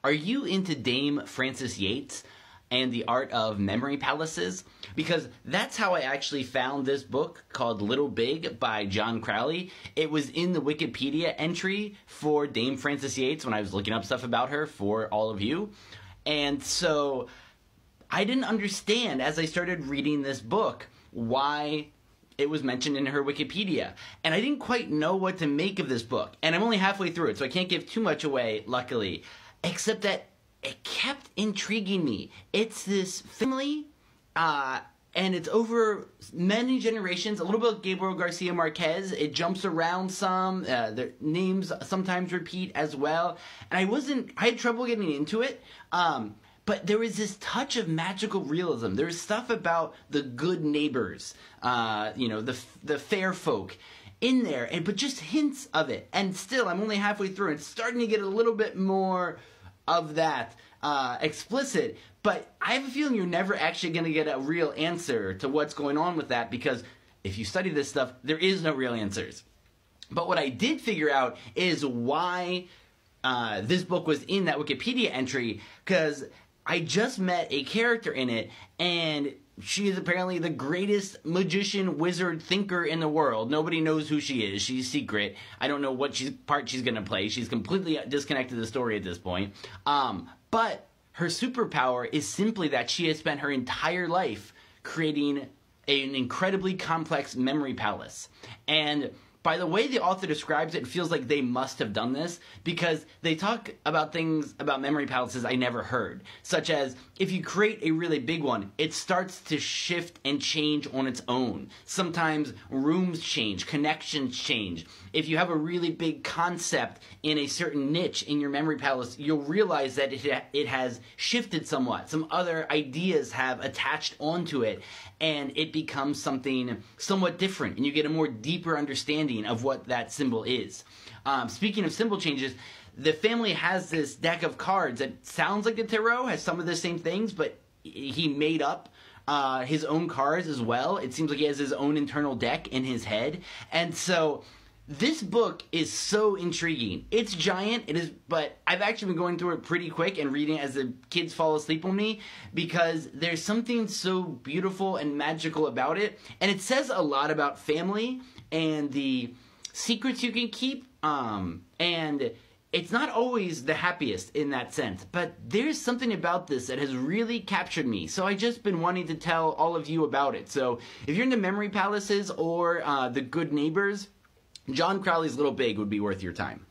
Are you into Dame Frances Yates and the Art of Memory Palaces? Because that's how I actually found this book called Little Big by John Crowley. It was in the Wikipedia entry for Dame Frances Yates when I was looking up stuff about her for all of you. And so I didn't understand as I started reading this book why it was mentioned in her Wikipedia. And I didn't quite know what to make of this book. And I'm only halfway through it, so I can't give too much away, luckily. Except that it kept intriguing me. It's this family, and it's over many generations. A little bit of Gabriel Garcia Marquez. It jumps around some. Their names sometimes repeat as well. And I had trouble getting into it. But there was this touch of magical realism. There was stuff about the good neighbors, the fair folk in there, but just hints of it. And still, I'm only halfway through. It's starting to get a little bit more of that explicit. But I have a feeling you're never actually going to get a real answer to what's going on with that, because if you study this stuff, there is no real answers. But what I did figure out is why this book was in that Wikipedia entry, because I just met a character in it, and she is apparently the greatest magician, wizard, thinker in the world. Nobody knows who she is. She's secret. I don't know what part she's going to play. She's completely disconnected to the story at this point. But her superpower is simply that she has spent her entire life creating an incredibly complex memory palace. And by the way the author describes it, it feels like they must have done this, because they talk about things about memory palaces I never heard. Such as, if you create a really big one, it starts to shift and change on its own. Sometimes rooms change, connections change. If you have a really big concept in a certain niche in your memory palace, you'll realize that it has shifted somewhat. Some other ideas have attached onto it, and it becomes something somewhat different, and you get a more deeper understanding of what that symbol is. Speaking of symbol changes, the family has this deck of cards that sounds like the tarot, has some of the same things, but he made up his own cards as well. It seems like he has his own internal deck in his head. And so this book is so intriguing. It's giant, but I've actually been going through it pretty quick and reading it as the kids fall asleep on me, because there's something so beautiful and magical about it. And it says a lot about family and the secrets you can keep, and it's not always the happiest in that sense, but there's something about this that has really captured me. So I just been wanting to tell all of you about it. So if you're into memory palaces or The Good Neighbors, John Crowley's Little Big would be worth your time.